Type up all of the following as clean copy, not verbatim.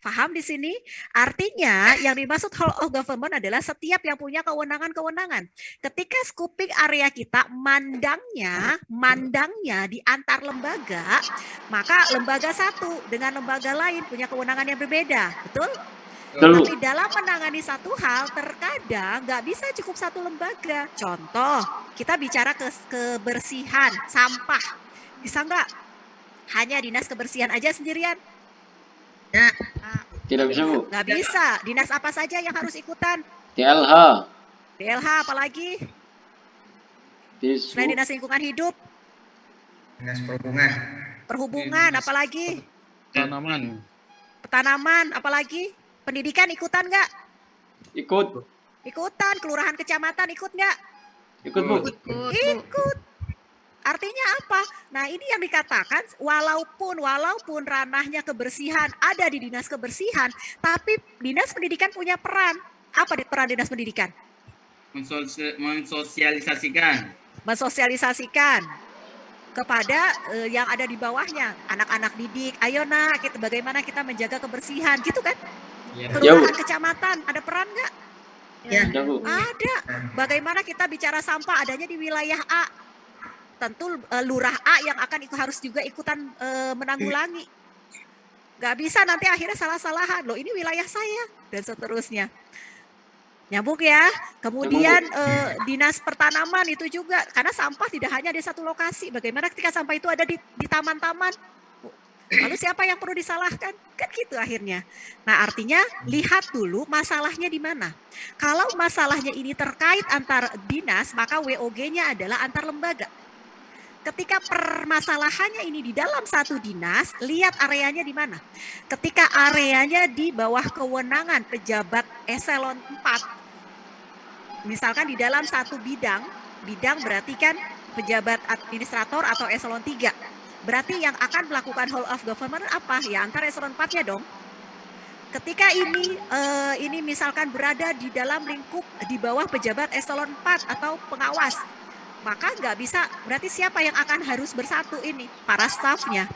Paham di sini? Artinya yang dimaksud whole of government adalah setiap yang punya kewenangan-kewenangan. Ketika scoping area kita mandangnya di antar lembaga, maka lembaga satu dengan lembaga lain punya kewenangan yang berbeda, betul? Betul, Bu. Tapi dalam menangani satu hal, terkadang nggak bisa cukup satu lembaga. Contoh, kita bicara kebersihan, sampah. Bisa nggak hanya dinas kebersihan aja sendirian? Ya. Tidak bisa, Bu. Nggak bisa. Dinas apa saja yang harus ikutan? TLH, DLH apalagi? Selain Disub, Dinas Lingkungan Hidup, Dinas Perhubungan. Perhubungan apalagi? Tanaman. Petanaman apalagi? Pendidikan ikutan nggak? ikut, Ikutan. Kelurahan kecamatan ikut nggak? ikut, Bu. Ikut. Artinya apa? Nah, ini yang dikatakan walaupun ranahnya kebersihan ada di Dinas Kebersihan, tapi Dinas Pendidikan punya peran. Apa peran Dinas Pendidikan? Mensosialisasikan kepada yang ada di bawahnya, anak-anak didik. Ayo nak, bagaimana kita menjaga kebersihan, gitu kan? Kelurahan kecamatan ada peran nggak? Ya. Ada. Bagaimana kita bicara sampah adanya di wilayah A? Tentu lurah A yang akan harus juga ikutan menanggulangi. Nggak bisa nanti akhirnya salah-salahan. Loh ini wilayah saya dan seterusnya. Nyambung ya. Kemudian dinas pertanaman itu juga. Karena sampah tidak hanya di satu lokasi. Bagaimana ketika sampah itu ada di taman-taman. Lalu siapa yang perlu disalahkan? Kan gitu akhirnya. Nah artinya lihat dulu masalahnya di mana. Kalau masalahnya ini terkait antar dinas, maka WOG-nya adalah antar lembaga. Ketika permasalahannya ini di dalam satu dinas, lihat areanya di mana. Ketika areanya di bawah kewenangan pejabat eselon 4, misalkan di dalam satu bidang berarti kan pejabat administrator atau eselon 3. Berarti yang akan melakukan whole of government apa? Ya antara eselon 4-nya dong. Ketika ini misalkan berada di dalam lingkup di bawah pejabat eselon 4 atau pengawas, maka nggak bisa, berarti siapa yang akan harus bersatu ini? Para stafnya.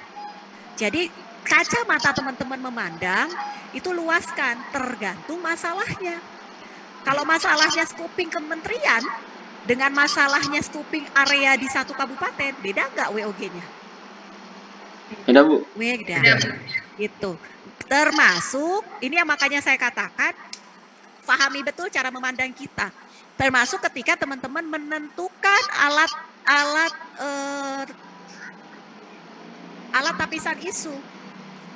Jadi kacamata teman-teman memandang, itu luaskan, tergantung masalahnya. Kalau masalahnya scoping kementerian, dengan masalahnya scoping area di satu kabupaten, beda nggak WOG-nya? Beda, Bu. Beda. Gitu. Termasuk, ini yang makanya saya katakan, pahami betul cara memandang kita. Termasuk ketika teman-teman menentukan alat tapisan isu.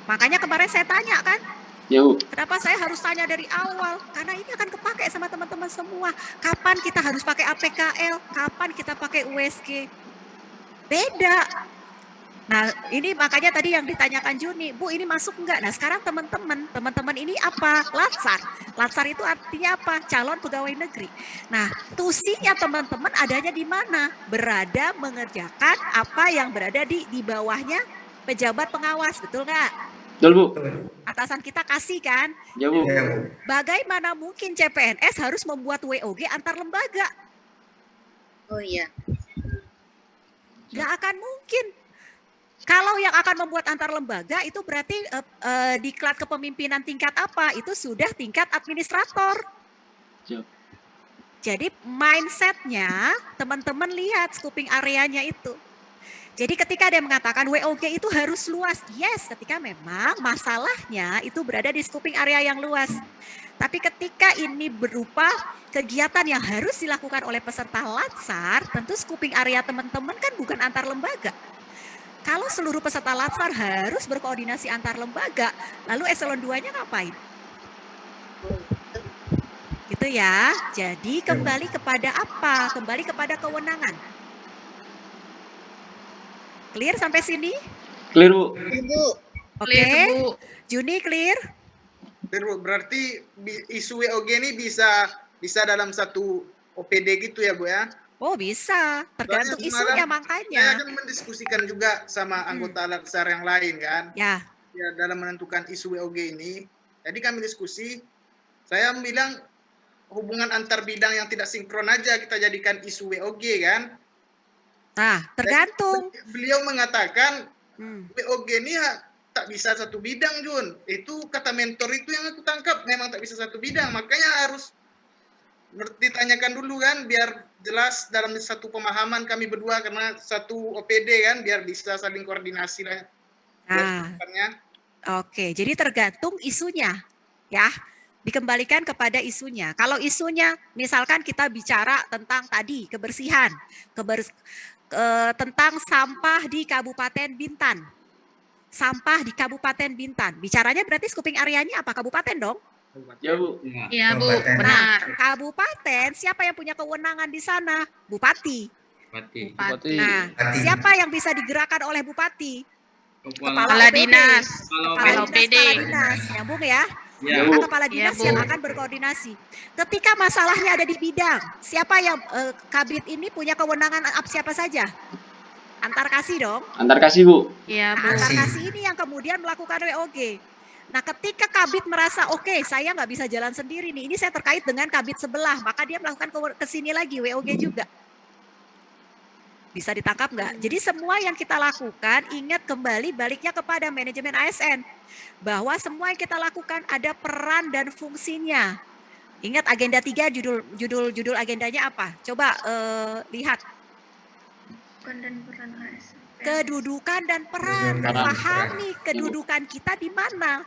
Makanya kemarin saya tanya kan, Ya, Bu. kenapa saya harus tanya dari awal? Karena ini akan kepake sama teman-teman semua. Kapan kita harus pakai APKL? Kapan kita pakai USG? Beda. Nah, ini makanya tadi yang ditanyakan Juni, Bu, ini masuk enggak? Nah, sekarang teman-teman ini apa? Latsar. Latsar itu artinya apa? Calon pegawai negeri. Nah, tusinya teman-teman adanya di mana? Berada mengerjakan apa yang berada di bawahnya pejabat pengawas, betul nggak? Betul, Bu. Atasan kita kasih kan? Ya, Bu. Bagaimana mungkin CPNS harus membuat WOG antar lembaga? Oh iya. Nggak akan mungkin. Kalau yang akan membuat antar lembaga itu berarti diklat kepemimpinan tingkat apa? Itu sudah tingkat administrator. Siap. Jadi mindsetnya teman-teman lihat scoping areanya itu. Jadi ketika ada yang mengatakan WOG itu harus luas, yes, ketika memang masalahnya itu berada di scoping area yang luas. Tapi ketika ini berupa kegiatan yang harus dilakukan oleh peserta Latsar, tentu scoping area teman-teman kan bukan antar lembaga. Kalau seluruh peserta Latsar harus berkoordinasi antar lembaga, lalu eselon 2-nya ngapain? Gitu ya. Jadi kembali kepada apa? Kembali kepada kewenangan. Clear sampai sini? Clear, Bu. Ibu. Oke. Juni clear? Clear, Bu. Berarti isu WOG ini bisa dalam satu OPD gitu ya, Bu ya? Oh bisa, tergantung isunya makanya. Saya kan mendiskusikan juga sama anggota Latsar yang lain kan. Ya. Ya, dalam menentukan isu WOG ini. Jadi kami diskusi, saya bilang hubungan antar bidang yang tidak sinkron aja kita jadikan isu WOG kan. Nah, tergantung. Beliau mengatakan WOG ini tak bisa satu bidang, Jun. Itu kata mentor itu yang aku tangkap, memang tak bisa satu bidang. Makanya harus ditanyakan dulu kan, biar jelas dalam satu pemahaman kami berdua, karena satu OPD kan, biar bisa saling koordinasi lah. Nah, oke, jadi tergantung isunya, ya. Dikembalikan kepada isunya. Kalau isunya, misalkan kita bicara tentang tadi kebersihan, tentang sampah di Kabupaten Bintan. Sampah di Kabupaten Bintan. Bicaranya berarti scoping areanya apa? Kabupaten dong? Ya, Bu. Iya, Bu. Kabupaten. Benar. Kabupaten, siapa yang punya kewenangan di sana? Bupati. Bupati. Nah, Bupati. siapa yang bisa digerakkan oleh bupati? Kepala OPD. dinas. Kepala OPD. dinas. Nyambung ya? Ya, Maka Bu. kepala dinas Bu. yang akan berkoordinasi. Ketika masalahnya ada di bidang, siapa yang Kabid ini punya kewenangan siapa saja? Antar kasih dong. Antar kasih, Bu. Iya, Bu. Nah, antar kasih ini yang kemudian melakukan WOG. Nah, ketika Kabid merasa oke, saya nggak bisa jalan sendiri nih, ini saya terkait dengan Kabid sebelah, maka dia melakukan ke sini lagi WOG juga. Bisa ditangkap nggak? Jadi semua yang kita lakukan, ingat kembali baliknya kepada manajemen ASN. Bahwa semua yang kita lakukan ada peran dan fungsinya. Ingat agenda 3 judul agendanya apa? Coba lihat. Kedudukan dan peran. Pahami kedudukan kita di mana.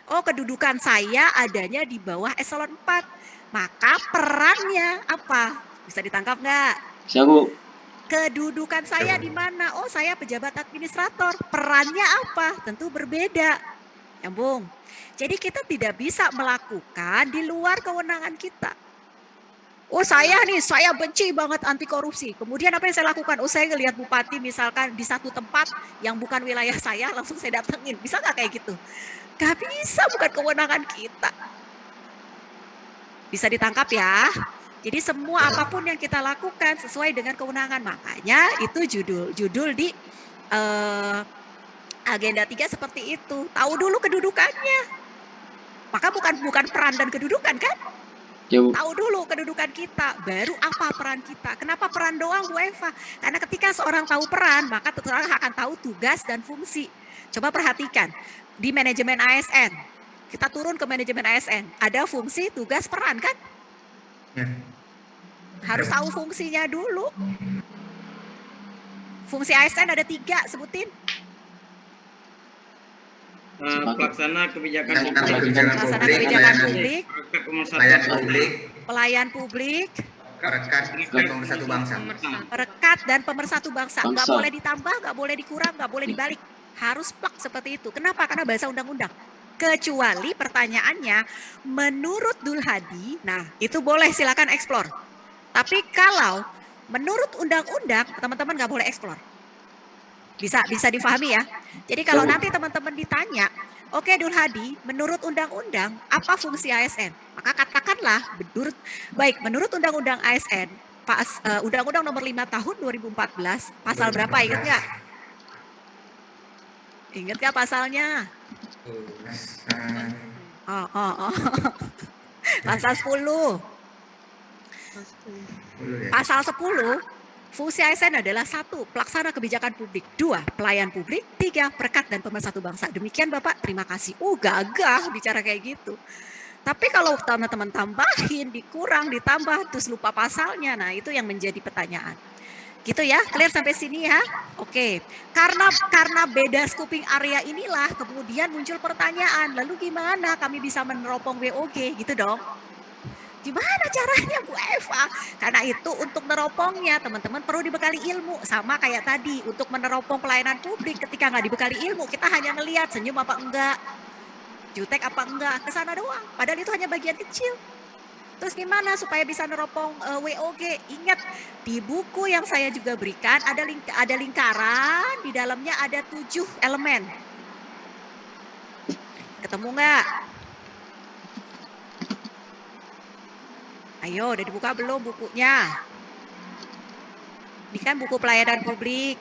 Oh, kedudukan saya adanya di bawah eselon 4. Maka perannya apa? Bisa ditangkap nggak? Bisa, Bu. Kedudukan saya di mana? Oh, saya pejabat administrator. Perannya apa? Tentu berbeda. Nyambung. Jadi kita tidak bisa melakukan di luar kewenangan kita. Oh, saya benci banget anti korupsi. Kemudian apa yang saya lakukan? Oh, saya ngelihat bupati misalkan di satu tempat yang bukan wilayah saya, langsung saya datengin. Bisa nggak kayak gitu? Gak bisa, bukan kewenangan kita. Bisa ditangkap ya? Jadi semua apapun yang kita lakukan sesuai dengan kewenangan. Makanya itu judul di agenda 3 seperti itu. Tahu dulu kedudukannya. Maka bukan peran dan kedudukan kan? Ya, Bu. Tahu dulu kedudukan kita, baru apa peran kita. Kenapa peran doang, Bu Eva? Karena ketika seorang tahu peran, maka seorang akan tahu tugas dan fungsi. Coba perhatikan, di manajemen ASN, kita turun ke manajemen ASN, ada fungsi, tugas, peran kan? Harus tahu fungsinya dulu. Fungsi ASN ada 3, sebutin. Pelaksana kebijakan Pelaksana kebijakan publik, pelayan publik, Perekat dan pemersatu bangsa. perekat dan pemersatu bangsa. Nggak Bangsa. boleh ditambah, nggak boleh dikurang, nggak boleh dibalik. Harus plak seperti itu. Kenapa? Karena bahasa undang-undang. Kecuali pertanyaannya, menurut Dul Hadi, nah itu boleh silakan eksplor. Tapi kalau menurut undang-undang, teman-teman nggak boleh eksplor. Bisa difahami ya. Jadi kalau nanti teman-teman ditanya, oke Dul Hadi, menurut undang-undang apa fungsi ASN? Maka katakanlah menurut undang-undang ASN, Undang-Undang Nomor 5 Tahun 2014, pasal berapa ingat nggak? Ingat nggak pasalnya? Oh. Pasal 10. Pasal 10, fungsi ASN adalah 1, pelaksana kebijakan publik, 2, pelayan publik, 3, perekat dan pemersatu bangsa. Demikian Bapak, terima kasih. Gagah bicara kayak gitu. Tapi kalau teman-teman tambahin, dikurang, ditambah, terus lupa pasalnya, nah itu yang menjadi pertanyaan. Gitu ya, clear sampai sini ya? Oke, karena beda scoping area inilah kemudian muncul pertanyaan, lalu gimana kami bisa meneropong WOG gitu dong? Gimana caranya Bu Eva? Karena itu untuk meneropongnya teman-teman perlu dibekali ilmu. Sama kayak tadi untuk meneropong pelayanan publik ketika nggak dibekali ilmu kita hanya ngelihat senyum apa enggak, jutek apa enggak, kesana doang. Padahal itu hanya bagian kecil. Terus gimana supaya bisa neropong WOG? Ingat di buku yang saya juga berikan ada lingkaran, di dalamnya ada 7 elemen. Ketemu nggak? Ayo, udah dibuka belum bukunya? Ini kan buku pelayanan publik.